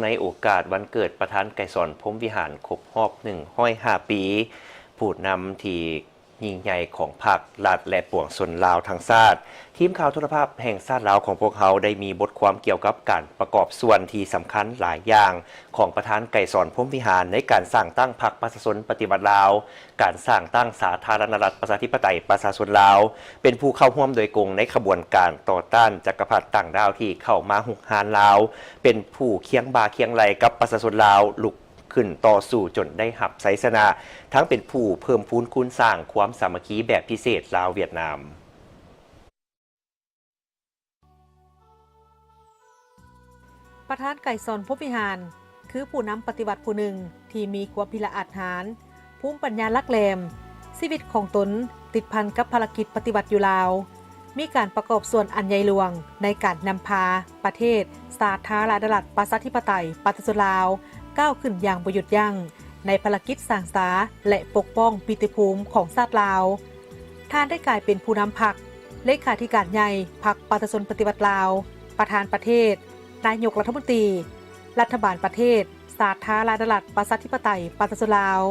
ในโอกาสวันเกิดประธานไกรสอนพรหมวิหารครบรอบ105 ปีผู้นำที่ยิ่งใหญ่ของพรรครัฐและปวงชนลาวทั้งชาติทีมข่าวโทรภาพแห่งชาติลาวของพวกเขาได้มีบทความเกี่ยวกับการประกอบส่วนที่สำคัญหลายอย่างของประธานไกรสอนพรหมวิหารในการสร้างตั้งพรรคประชาชนปฏิบัติลาวการสร้างตั้งสาธารณรัฐประชาธิปไตยประชาชนลาวเป็นผู้เข้าร่วมโดยกงในขบวนการต่อต้านจักรพรรดิต่างดาวที่เข้ามาหุกหานลาวเป็นผู้เคียงบ่าเคียงไหลกับประชาชนลาวลุกขึ้นต่อสู้จนได้หับไสชนะทั้งเป็นผู้เพิ่มพูนคูณสร้างความสามัคคีแบบพิเศษลาวเวียดนามประธานไกรสอนพรหมวิหารคือผู้นำปฏิบัติผู้หนึ่งที่มีความพิละอาจหาญภูมิปัญญาลักแหลมชีวิตของตนติดพันกับภารกิจปฏิบัติอยู่ลาวมีการประกอบส่วนอันใหญ่หลวงในการนำพาประเทศสาธารณรัฐประชาธิปไตยประชาชนลาวก้าวขึ้นอย่างบ่หยุดยั้งในภารกิจสร้างสรรค์และปกป้องปิติภูมิของชาติลาวท่านได้กลายเป็นผู้นำพรรคเลขาธิการใหญ่พรรคประชาชนปฏิบัติลาวประธานประเทศนายกรัฐมนตรีรัฐบาลประเทศสาธารณรัฐประชาธิปไตยประชาชนลาว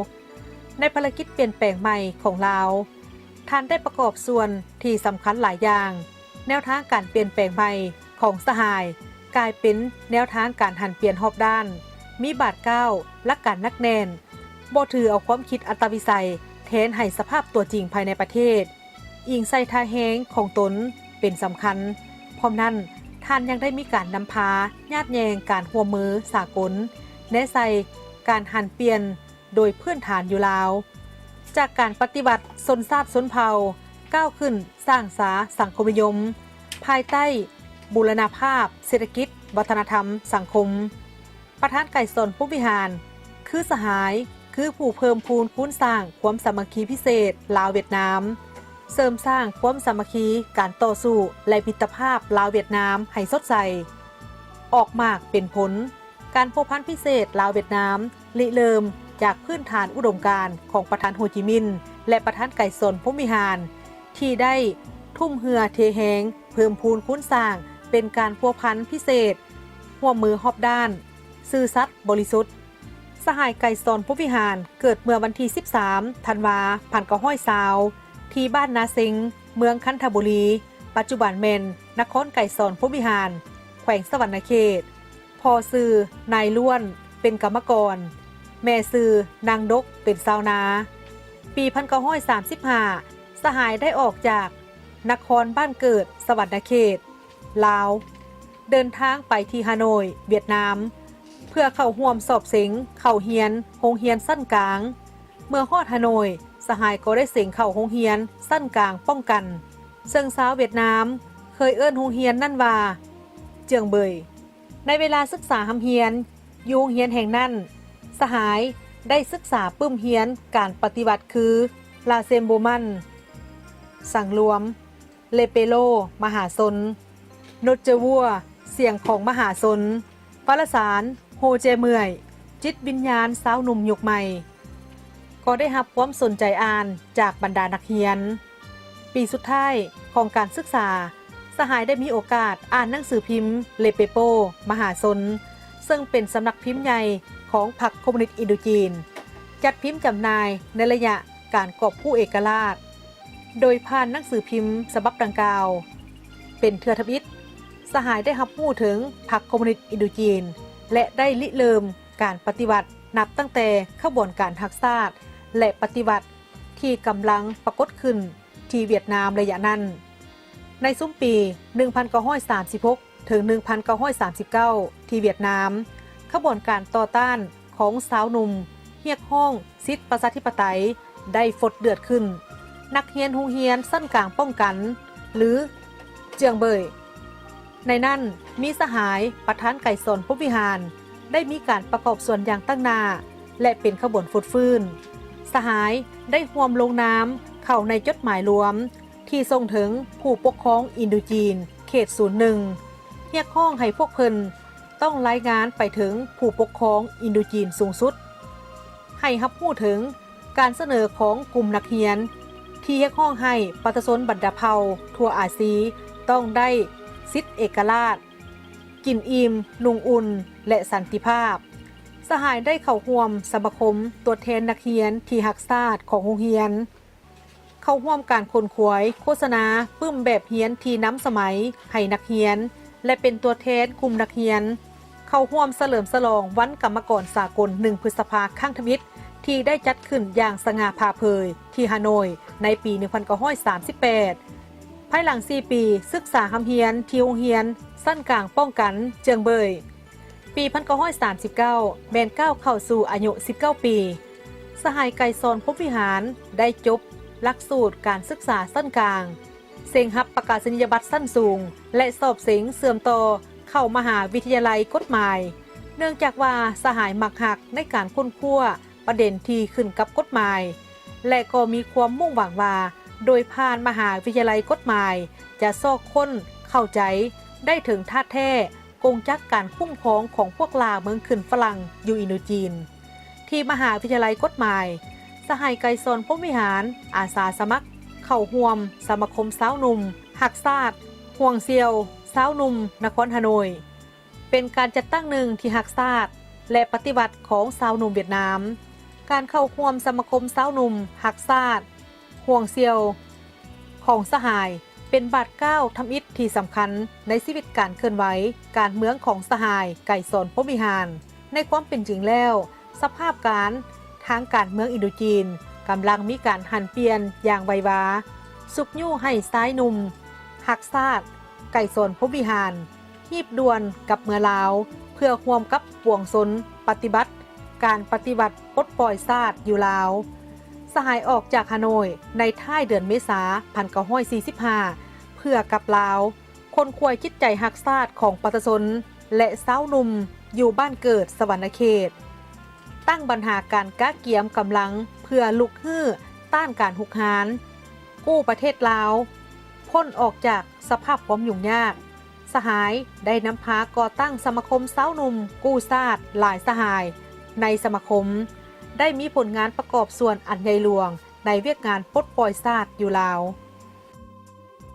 ในภารกิจเปลี่ยนแปลงใหม่ของลาวท่านได้ประกอบส่วนที่สำคัญหลายอย่างแนวทางการเปลี่ยนแปลงใหม่ของสหายกลายเป็นแนวทางการหันเปลี่ยนรอบด้านมีบาดก้าวและการนักแน่นบ่ถือเอาความคิดอัตวิสัยแทนให้สภาพตัวจริงภายในประเทศอิงใส่ท่าแฮงของตนเป็นสำคัญพร้อมนั้นท่านยังได้มีการนำพาญาติแยงการร่วมมือสากลแนะใส่การหันเปลี่ยนโดยพื้นฐานอยู่ลาวจากการปฏิบัติชนชาติชนเผ่าก้าวขึ้นสร้างสาสังคมนิยมภายใต้บูรณาภาพเศรษฐกิจวัฒนธรรมสังคมประธานไกรสอนพรหมวิหารคือสหายคือผู้เพิ่มพูนคูณสร้างความสามัคคีพิเศษลาวเวียดนามเสริมสร้างความสามัคคีการต่อสู้และมิตรภาพลาวเวียดนามให้สดใสออกมากเป็นผลการพัวพันพิเศษลาวเวียดนามริเริ่มจากพื้นฐานอุดมการณ์ของประธานโฮจิมินห์และประธานไกรสอนพรหมวิหารที่ได้ทุ่มเหือเทแหงเพิ่มพูนคูณสร้างเป็นการพัวพันพิเศษร่วมมือรอบด้านซื่อสัตย์บริสุทธิ์สหายไกรสอนพรหมวิหารเกิดเมื่อวันที่13 ธันวาคม 1920ที่บ้านนาซิงเมืองคันธบุรีปัจจุบันเมนนครไกรสอนพรหมวิหารแขวงสวรรณเขตพ่อซื่อนายล้วนเป็นกรรมกรแม่ซื่อนางดกเป็นชาวนาปี1935สหายได้ออกจากนครบ้านเกิดสวรรณเขตลาวเดินทางไปที่ฮานอยเวียดนามเพื่อเข้าร่วมสอบเสียงเข้าเฮียนโรงเรียนสั้นกลางเมื่อฮอดฮานอยสหายก็ได้เสียงเข้าโรงเรียนสั้นกลางป้องกันซึ่งชาวเวียดนามเคยเอิ้นโรงเรียนนั่นว่าเจียงเบยในเวลาศึกษาหำเฮียนอยู่โรงเรียนแห่งนั้นสหายได้ศึกษาปึ้มเฮียนการปฏิบัติคือลาเซมโบมันสังรวมเลเปโลมหาชนโนเจวัวเสียงของมหาชนปรสารโฮเจเมื่อยจิตวิญญาณสาวหนุ่มยุคใหม่ก็ได้รับความสนใจอ่านจากบรรดานักเรียนปีสุดท้ายของการศึกษาสหายได้มีโอกาสอ่านหนังสือพิมพ์เลเปโปมหาชนซึ่งเป็นสำนักพิมพ์ใหญ่ของพรรคคอมมิวนิสต์อินโดจีนจัดพิมพ์จำหน่ายในระยะการกอบกู้เอกราชโดยผ่านหนังสือพิมพ์ฉบับดังกล่าวเป็นเทือทบิตสหายได้รับรู้ถึงพรรคคอมมิวนิสต์อินโดจีนและได้ริเริ่มการปฏิวัตินับตั้งแต่ขบวนการฮักซาดและปฏิวัติที่กำลังปรากฏขึ้นที่เวียดนามระยะนั้นในซุ้มปี 1936 ถึง 1939 ที่เวียดนามขบวนการต่อต้านของสาวหนุ่มเรียกร้องสิทธิประชาธิปไตยได้ฟดเดือดขึ้นนักเรียนโรงเรียนสั้นกลางป้องกันหรือเจียงเบยในนั้นมีสหายประธานไกรสอนพรหมวิหารได้มีการประกอบส่วนอย่างตั้งหน้าและเป็นขบวนฟุดฟื้นสหายได้ร่วมลงนามเข้าในจดหมายรวมที่ส่งถึงผู้ปกครองอินโดจีนเขต01เรียกร้องให้พวกเพิ่นต้องรายงานไปถึงผู้ปกครองอินโดจีนสูงสุดให้รับรู้ถึงการเสนอของกลุ่มนักเรียนที่เรียกร้องให้ประชาชนบรรดาเผ่าทั่วอาซีต้องได้สิทธิเอกราช กินอิ่มนุ่งอุ่นและสันติภาพสหายได้เข้าร่วมสมาคมตัวแทนนักเรียนที่รักชาติของโรงเรียนเข้าร่วมการค้นคว้าโฆษณาปึ้มแบบเรียนที่น้ำสมัยให้นักเรียนและเป็นตัวแทนกลุ่มนักเรียนเข้าร่วมเฉลิมฉลองวันกรรมกรสากล1 พฤษภาคมข้างทมิตรที่ได้จัดขึ้นอย่างสง่าผ่าเผยที่ฮานอยในปี 1938 ภายหลัง 4 ปีศึกษาคำเฮียนที่โรงเรียนสั้นกลางป้องกันเจียงเบยปี 1939 แมนก้าวเข้าสู่อายุ 19 ปี สหายไกรสอนพรหมวิหารได้จบหลักสูตรการศึกษาสั้นกลางเซ็งรับประกาศนียบัตรสั้นสูงและสอบเสียงเสื่อมต่อเข้ามหาวิทยาลัยกฎหมายเนื่องจากว่าสหายมักหักในการค้นคว้าประเด็นที่ขึ้นกับกฎหมายและก็มีความมุ่งหวังว่าโดยผ่านมหาวิทยาลัยกฎหมายจะซอกค้นเข้าใจได้ถึงท่าแท้กงจักการคุ้มครองของพวกลาวเมืองขึ้นฝรั่งอยู่อินโดจีนที่มหาวิทยาลัยกฎหมายสหายไกรสอนพรหมวิหารอาสาสมัครเข้าร่วมสมาคมสาวหนุ่มหักซาดห่วงเซียวสาวหนุ่มนครฮานอยเป็นการจัดตั้งหนึ่งที่หักซาดและปฏิบัติของสาวหนุ่มเวียดนามการเข้าร่วมสมาคมสาวหนุ่มหักซาดห่วงเซียวของสหายเป็นบาทก้าวทำอิฐที่สำคัญในชีวิตการเคลื่อนไหวการเมืองของสหายไก่สอนพรหมวิหารในความเป็นจริงแล้วสภาพทางการเมืองอินโดจีนกำลังมีการหันเปลี่ยนอย่างไววาสุกยู่ให้ซ้ายหนุ่มหักซาดไก่สอนพรหมวิหารฮีบด่วนกับเมือลาวเพื่อร่วมกับปวงชนปฏิบัติปลดปล่อยซาดอยู่ลาวสหายออกจากฮานอยในท้ายเดือนเมษายน 1945 เพื่อกับลาวคนควยจิตใจหักซาดของประชาชนและสาวหนุ่มอยู่บ้านเกิดสวรรณเขตตั้งบรรหาการก้าเกียมกำลังเพื่อลุกฮื้อต้านการหุกหานกู้ประเทศลาวพ้นออกจากสภาพความยุ่งยากสหายได้นำพาก่อตั้งสมาคมสาวหนุ่มกู้ซาดหลายสหายในสมาคมได้มีผลงานประกอบส่วนอันใหญ่หลวงในเวียกงานปลดปล่อยซาดอยู่ลาว